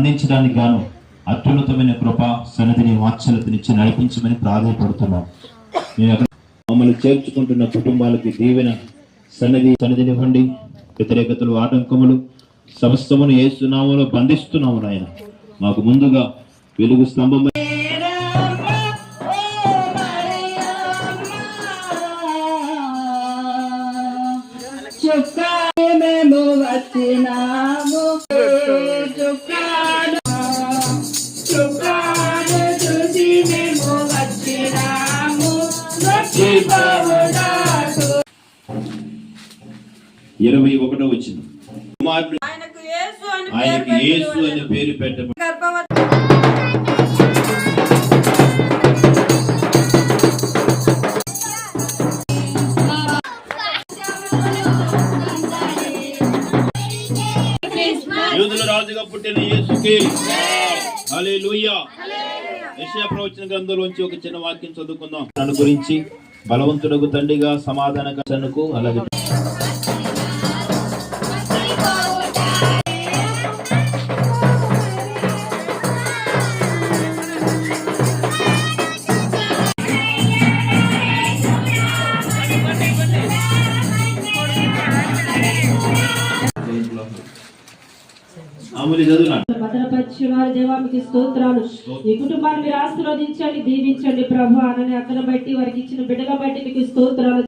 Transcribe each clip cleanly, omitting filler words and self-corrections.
అందించడానికి గాను అత్యున్నతమైన కృప సన్నిధిని వాత్సల్యతనిచ్చి నడిపించమని ప్రాధాన్యపడుతున్నాం. మమ్మల్ని చేర్చుకుంటున్న కుటుంబాలకి దీవెన సన్నిధినివ్వండి. వ్యతిరేకతలు, ఆటంకములు సమస్తమును యేసు నామములో బంధిస్తున్నాము నాయన. మాకు ముందుగా వెలుగు స్తంభం మేము వచ్చినాము చూసి మేము వచ్చినాము 21వ వచనం. ఆయనకు యేసు అనే పేరు పెట్టబడింది. యూదుల రాజుగా పుట్టిన యేసుకి హల్లెలూయా. యెషయా ప్రవచన గ్రంథంలోంచి ఒక చిన్న వాక్యం చదువుకుందాం. తన గురించి బలవంతుడకు తండ్రిగా సమాధానకర్తకు అలాగే భద్రపరిచినారు. దేవా మీకు స్తోత్రాలు. ఈ కుటుంబాన్ని మీరు ఆశీర్వదించండి, దీవించండి ప్రభు. అనని అతను బట్టి వారికి ఇచ్చిన బిడ్డల బట్టి మీకు స్తోత్రాలు.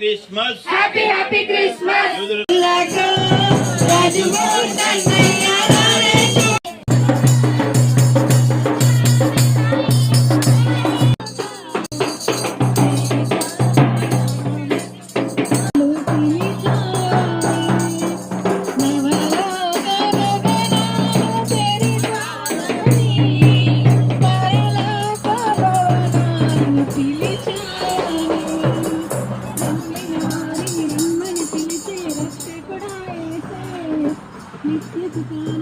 Christmas. Happy Christmas. Thank you.